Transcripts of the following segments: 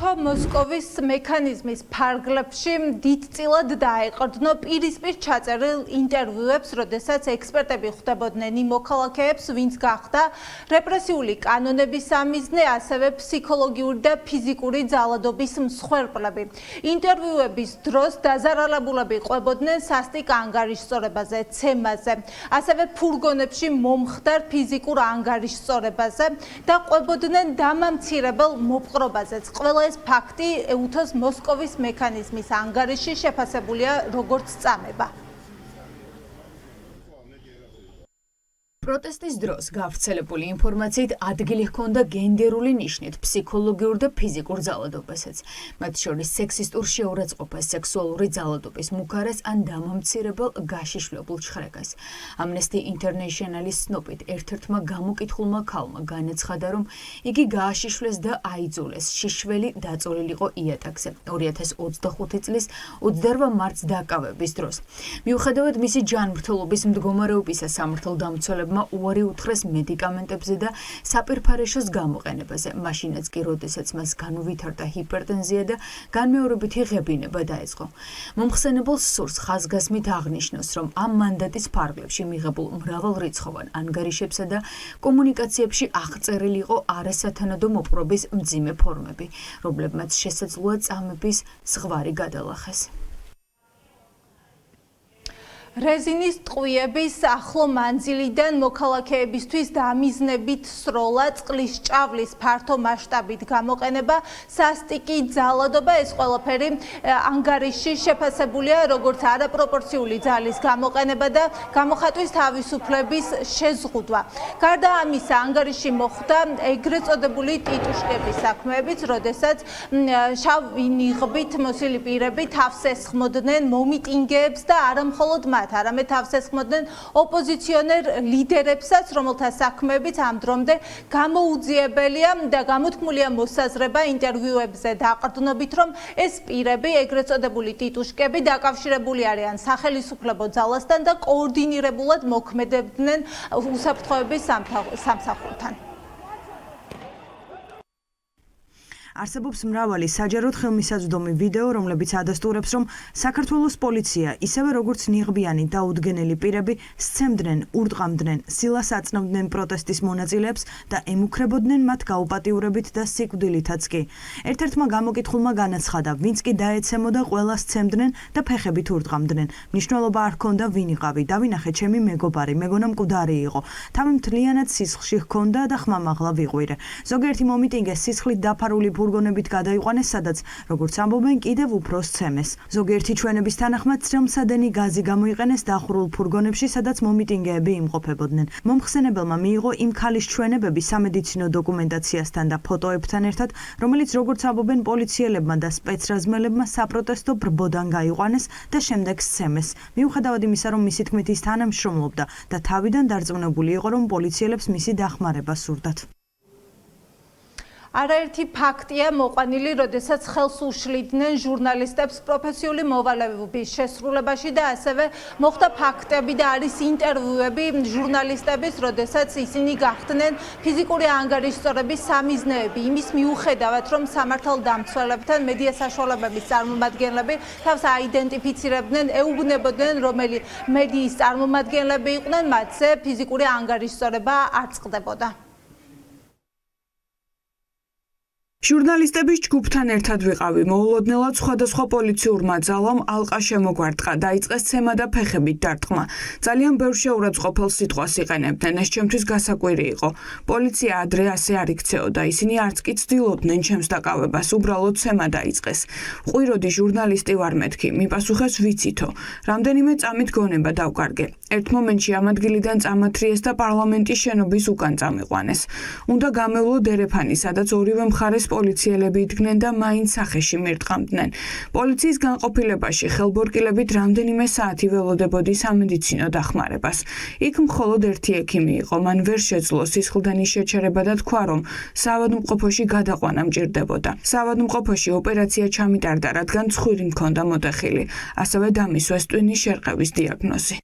საბჭოთა მოსკოვის მექანიზმის ფარგლებში დიდწილად დაეყრდნო პირისპირ ჩაწერილ ინტერვიუებს, როდესაც ექსპერტები ხვდებოდნენ იმ მოქალაქეებს, ვინც გახდა რეპრესიული კანონების სამიზნე, ასევე ფსიქოლოგიური და ფიზიკური ძალადობის მსხვერპლები. ინტერვიუების დროს დაზარალებულები ყვებოდნენ სასტიკ ანგარიშსწორებაზე, ცემაზე, ასევე ფურგონებში მომხდარ ფიზიკურ ანგარიშსწორებაზე და ყვებოდნენ დამამცირებელ მოპყრობაზეც. ყველა ეს ფაქტი ეუთოს მოსკოვის მექანიზმის ანგარიში შეფასებულია როგორც წამება. პროტესტის დროს გავრცელებული ინფორმაციით ადგილი ჰქონდა გენდერული ნიშნით ფსიქოლოგიურ და ფიზიკურ ძალადობასაც, მათ შორის სექსისტურ შეურაცხყოფას, სექსუალური ძალადობის მუქარას ან დამამცირებელ გაშიშვლებულ ჩხრეკას. Amnesty International-ის ცნობით, ერთ-ერთმა გამოკითხულმა ქალმა განაცხადა, რომ იგი გააშიშვლეს და აიძულეს შიშველი დაწოლილიყო იატაკზე 2025 წლის 28 მარტს დაკავების დროს. მიუხედავად მისი ჯანმრთელობის მდგომარეობისა, სამართალდამცველებმა უარი უთხრეს მედიკამენტებზე და საპირფარეშოს გამოყენებაზე, მაშინაც კი, როდესაც მას განუვითარდა ჰიპერტენზია და განმეორებითი ღებინება დაეწყო. მომხსენებელს სურს ხაზგასმით აღნიშნოს, რომ ამ მანდატის ფარგლებში მიღებულ მრავალრიცხოვან ანგარიშებსა და კომუნიკაციებში აღწერილი იყო არასათანადო მოპყრობის მძიმე ფორმები, რომლებმაც შესაძლოა წამების ზღვარი გადალახეს. რეზინის ტყვიების ახლო მანძილიდან მოქალაქეებისთვის დამიზნებით სროლა, წყლის ჭავლის ფართო მასშტაბით გამოყენება, სასტიკი ძალადობა, ეს ყველაფერი ანგარიში შეფასებულია როგორც არაპროპორციული ძალის გამოყენება და გამოხატვის თავისუფლების შეზღუდვა. გარდა ამისა, ანგარიში მოხვდა ეგრეთ წოდებული ტიტუშკების საქმეებიც, როდესაც შავი ნიღბით მოსილი პირები თავს ესხმოდნენ მომიტინგეებს და არამხოლოდ მათ, არამედ თავს ესხმოდნენ ოპოზიციონერ ლიდერებსაც, რომელთა საქმეებიც ამ დრომდე გამოუძიებელია და გამოთქმულია მოსაზრება ინტერვიუებზე დაყრდნობით, რომ ეს პირები, ეგრეთ წოდებული ტიტუშკები, დაკავშირებული არიან სახელისუფლებო ძალასთან და კოორდინირებულად მოქმედებდნენ უსაფრთხოების სამსახურთან. არსებობს მრავალი საჯაროდ ხელმისაწვდომი ვიდეო, რომლებიც ადასტურებს, რომ საქართველოს პოლიცია, ისევე როგორც ნიღბიანი დაუდგენელი პირები, სცემდნენ, ურტყამდნენ, სილას აწნევდნენ პროტესტის მონაწილეებს და ემუქრებოდნენ მათ გაუპატიურებით და სიკვდილითაც კი. ერთ-ერთმა გამოკითხულმა განაცხადა, ვინც კი დაეცემოდა, ყველას სცემდნენ და ფეხებით ურტყამდნენ. მნიშვნელობა არ ჰქონდა ვინ იყავი, დავინახე ჩემი მეგობარი, მეგონა მკვდარი იყო. თავი მთლიანად სისხლში ჰქონდა და ხმამაღლა ვიყვირე. ზოგიერთი მომიტინგე სისხლით დაფარული ფურგონებით გადაიყვანეს, სადაც, როგორც ამბობენ, კიდევ უფრო სცემეს. ზოგიერთი ჩვენების თანახმად წრემლსადენი გაზი გამოიყენეს დახურულ ფურგონებში, სადაც მომიტინგეები იმყოფებოდნენ. მომხსენებელმა მიიღო იმ ქალის ჩვენებები სამედიცინო დოკუმენტაციასთან და ფოტოებთან ერთად, რომელიც, როგორც ამბობენ, პოლიციელებმა და სპეცრაზმელებმა საპროტესტო ბრბოდან გაიყვანეს და შემდეგ სცემეს. მიუხედავად იმისა, რომ მისი თქმით ის თანამშრომლობდა და თავიდან დარწმუნებული იყო, რომ პოლიციელებს მისი დახმარება სურდათ. არაერთი ფაქტია მოყვანილი, როდესაც ხელს უშლიდნენ ჟურნალისტებს პროფესიული მოვალეობის შესრულებაში და ასევე მოხდა ფაქტები და არის ინტერვიუები ჟურნალისტების, როდესაც ისინი გახდნენ ფიზიკური ანგარიშსწორების სამიზნეები, იმის მიუხედავად, რომ სამართალდამცველებთან მედია საშუალებების წარმომადგენლები თავს აიდენტიფიცირებდნენ, ეუბნებოდნენ, რომელი მედიის წარმომადგენლები იყვნენ, მათზე ფიზიკური ანგარიშსწორება არ წყდებოდა. ჟურნალისტების ჯგუფთან ერთად ვიყავი. მოულოდნელად სხვადასხვა პოლიციურმა ძალამ ალყა შემოგვარტყა, დაიწყეს ცემა და ფეხებით დარტყმა. ძალიან ბევრ შეურაცხყოფელ სიტყვას იყენებდნენ, ეს ჩემთვის გასაკვირი იყო. პოლიცია ადრე ასე არ იქცეოდა, ისინი არც კი ცდილობდნენ ჩემს დაკავებას, უბრალოდ ცემა დაიწყეს. ყვიროდი ჟურნალისტი ვარ მეთქი, მიპასუხეს ვიცითო. რამდენიმე წამით გონება დავკარგე. ერთ მომენტში ამ ადგილიდან წამათრიეს და პარლამენტის შენობის უკან წამიყვანეს. უნდა გამევლო დერეფანი, სადაც ორივე მხარეს პოლიციელები იდგნენ და მაინც სახეში მირტყამდნენ. პოლიციის განყოფილებაში ხელბორკილებით რამდენიმე საათი ველოდებოდი სამედიცინო დახმარებას. იქ მხოლოდ ერთი ექიმი იყო, მან ვერ შეძლო სისხლდენის შეჩერება და თქვა, რომ საავადმყოფოში გადაყვანა მჭირდებოდა. საავადმყოფოში ოპერაცია ჩამიტარდა, რადგან ცხვირი მქონდა მოტეხილი. ასევე დამისვეს ტვინის შერყევის დიაგნოზი.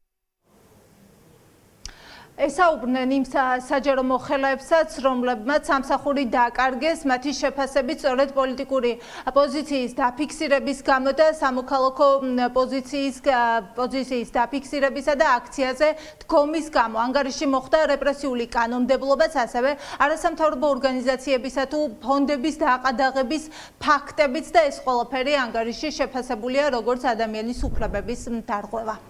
ესაუბრნენ იმ საჯარო მოხელეებსაც, რომლებმაც სამსახური დააკარგეს მათი შეფასებით სწორედ პოლიტიკური პოზიციის დაფიქსირების გამო და სამოქალაქო პოზიციის დაფიქსირებისა და აქციაზე დგომის გამო. ანგარიში მოხდა რეპრესიული კანონმდებლობაც, ასევე არასამთავრობო ორგანიზაციებისა თუ ფონდების დააყადაღების ფაქტებიც და ეს ყველაფერი ანგარიში შეფასებულია როგორც ადამიანის უფლებების დარღვევა.